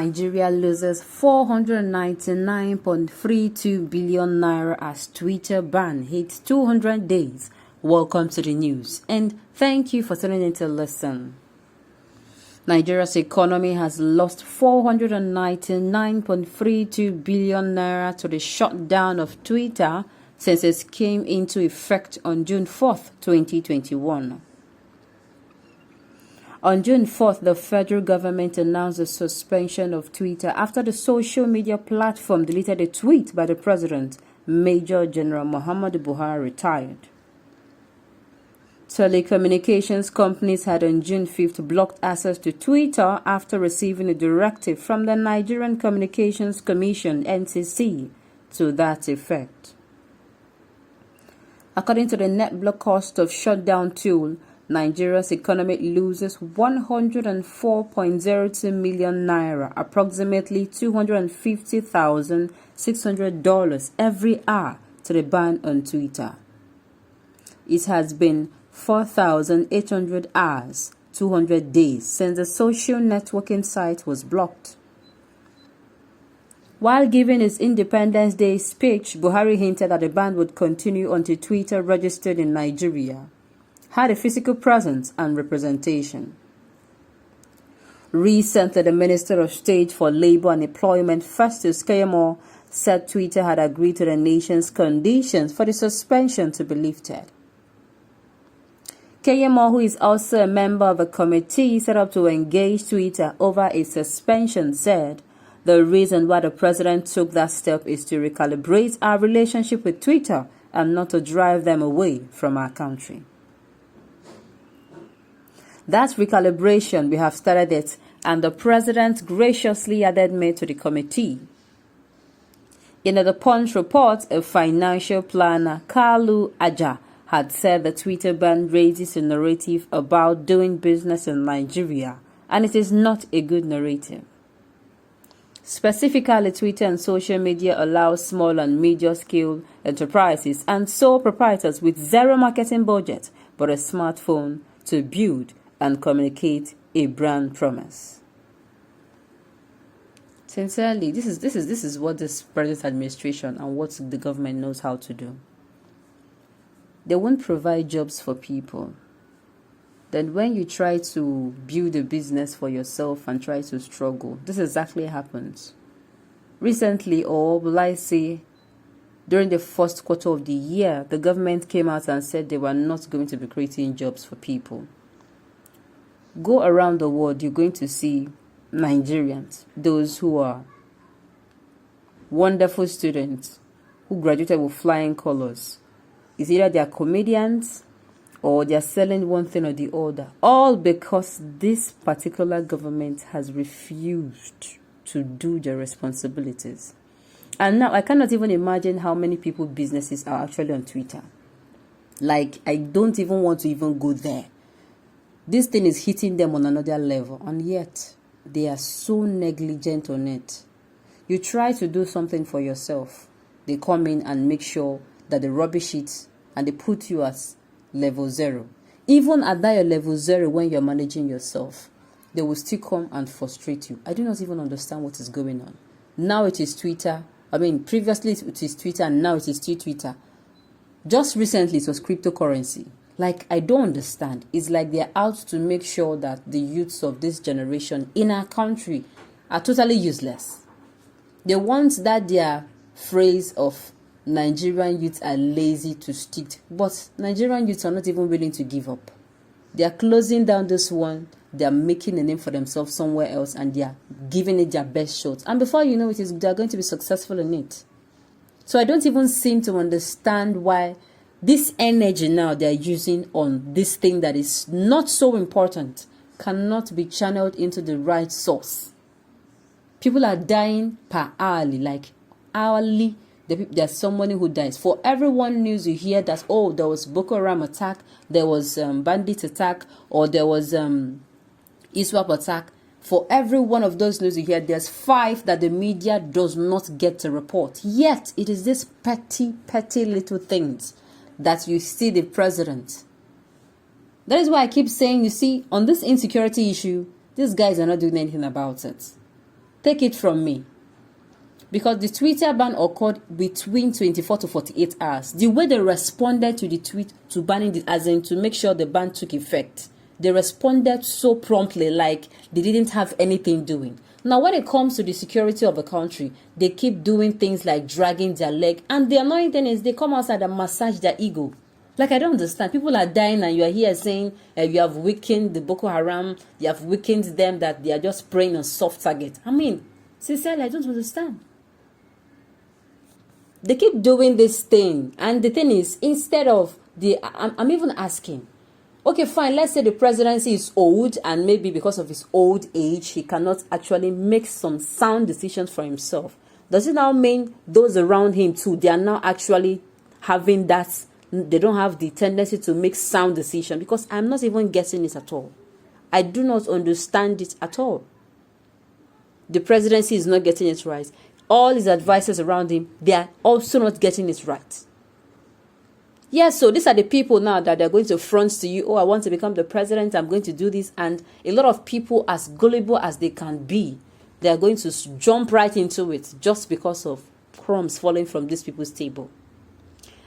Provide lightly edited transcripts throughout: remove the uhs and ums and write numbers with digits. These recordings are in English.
Nigeria loses 499.32 billion naira as Twitter ban hits 200 days. Welcome to the news and thank you for tuning in to listen. Nigeria's economy has lost 499.32 billion naira to the shutdown of Twitter since it came into effect on June 4th, 2021. On June 4th, the federal government announced the suspension of Twitter after the social media platform deleted a tweet by the president, Major General Muhammadu Buhari, retired. Telecommunications companies had on June 5th blocked access to Twitter after receiving a directive from the Nigerian Communications Commission (NCC) to that effect. According to the net block cost of shutdown tool, Nigeria's economy loses 104.02 million naira, approximately $250,600 every hour to the ban on Twitter. It has been 4,800 hours, 200 days since the social networking site was blocked. While giving his Independence Day speech, Buhari hinted that the ban would continue until Twitter registered in Nigeria, had a physical presence and representation. Recently, the Minister of State for Labor and Employment, Festus Keyamo, said Twitter had agreed to the nation's conditions for the suspension to be lifted. Keyamo, who is also a member of a committee set up to engage Twitter over a suspension, said the reason why the president took that step is to recalibrate our relationship with Twitter and not to drive them away from our country. That recalibration, we have started it, and the president graciously added me to the committee. In the Punch report, a financial planner, Kalu Aja, had said the Twitter ban raises a narrative about doing business in Nigeria, and it is not a good narrative. Specifically, Twitter and social media allow small and medium-scale enterprises and sole proprietors with zero marketing budget but a smartphone to build and communicate a brand promise. Sincerely, this is what this present administration and what the government knows how to do. They won't provide jobs for people. Then when you try to build a business for yourself and try to struggle, this exactly happens. Recently, or will I say, during the first quarter of the year, the government came out and said they were not going to be creating jobs for people. Go around the world, you're going to see Nigerians, those who are wonderful students, who graduated with flying colors. It's either they are comedians or they are selling one thing or the other. All because this particular government has refused to do their responsibilities. And now I cannot even imagine how many people businesses are actually on Twitter. Like, I don't even want to even go there. This thing is hitting them on another level, and yet they are so negligent on it. You try to do something for yourself, they come in and make sure that they rubbish it and they put you at level 0. Even at that level 0, when you're managing yourself, they will still come and frustrate you. I do not even understand what is going on. Now it is Twitter. Previously it is Twitter and now it is still Twitter. Just recently it was cryptocurrency. Like, I don't understand. It's like they're out to make sure that the youths of this generation in our country are totally useless. They want that their phrase of Nigerian youths are lazy to stick. But Nigerian youths are not even willing to give up. They are closing down this one. They are making a name for themselves somewhere else and they are giving it their best shot. And before you know it, they are going to be successful in it. So I don't even seem to understand why this energy now they are using on this thing that is not so important cannot be channeled into the right source. People are dying per hourly, like hourly. There's somebody who dies. For every one news you hear that, oh, there was Boko Haram attack, there was bandit attack, or there was ISWAP attack. For every one of those news you hear, there's 5 that the media does not get to report. Yet, it is these petty little things that you see the president. That is why I keep saying, you see, on this insecurity issue, these guys are not doing anything about it. Take it from me. Because the Twitter ban occurred between 24 to 48 hours. The way they responded to the tweet to banning it, as in to make sure the ban took effect, they responded so promptly like they didn't have anything doing. Now, when it comes to the security of the country, they keep doing things like dragging their leg. And the annoying thing is they come outside and massage their ego. Like, I don't understand. People are dying and you are here saying you have weakened the Boko Haram. You have weakened them, that they are just preying on soft target. I mean, sincerely, I don't understand. They keep doing this thing. And the thing is, instead of I'm even asking, okay, fine, let's say the presidency is old and maybe because of his old age, he cannot actually make some sound decisions for himself. Does it now mean those around him too, they are now actually having that, they don't have the tendency to make sound decisions? Because I'm not even getting it at all. I do not understand it at all. The presidency is not getting it right. All his advisors around him, they are also not getting it right. Yes, so these are the people now that they're going to front to you. Oh, I want to become the president. I'm going to do this. And a lot of people, as gullible as they can be, they are going to jump right into it just because of crumbs falling from these people's table.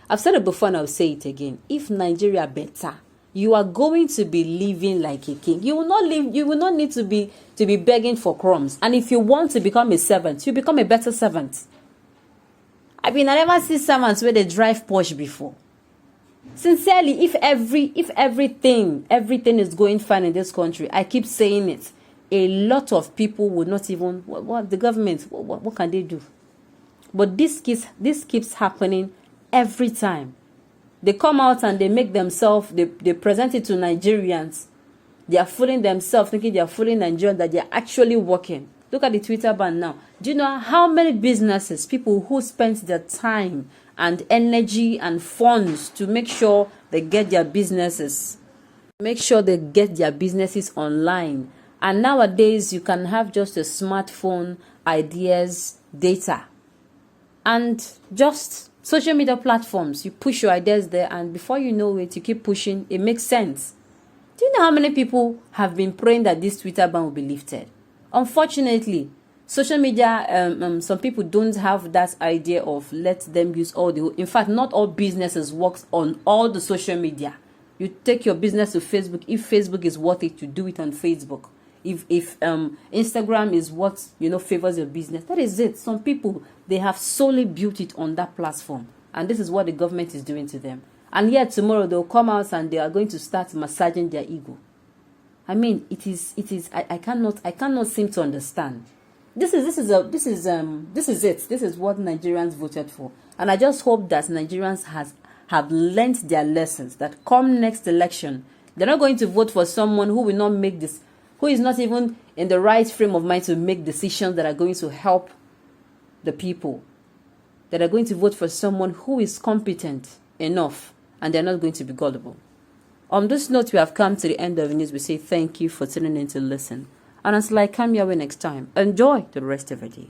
I've said it before and I'll say it again. If Nigeria better, you are going to be living like a king. You will not live. You will not need to be begging for crumbs. And if you want to become a servant, you become a better servant. I mean, I never see servants where they drive Porsche before. Sincerely, if everything is going fine in this country, I keep saying it, a lot of people would not even, what the government, what can they do? But this keeps happening every time. They come out and they make themselves, they present it to Nigerians. They are fooling themselves, thinking they are fooling Nigerians, that they are actually working. Look at the Twitter ban now. Do you know how many businesses, people who spent their time and energy and funds to make sure they get their businesses, online. And nowadays, you can have just a smartphone, ideas, data, and just social media platforms. You push your ideas there, and before you know it, you keep pushing. It makes sense. Do you know how many people have been praying that this Twitter ban will be lifted? Unfortunately, social media, some people don't have that idea of let them use all the... In fact, not all businesses work on all the social media. You take your business to Facebook. If Facebook is worth it, you do it on Facebook. If Instagram is what, favors your business, that is it. Some people, they have solely built it on that platform. And this is what the government is doing to them. And yet tomorrow they'll come out and they are going to start massaging their ego. I mean, I cannot seem to understand. This is it. This is what Nigerians voted for. And I just hope that Nigerians have learnt their lessons, that come next election, they're not going to vote for someone who will not make this, who is not even in the right frame of mind to make decisions that are going to help the people. That are going to vote for someone who is competent enough, and they're not going to be gullible. On this note, we have come to the end of the news. We say thank you for tuning in to listen. And until I come your way next time, enjoy the rest of the day.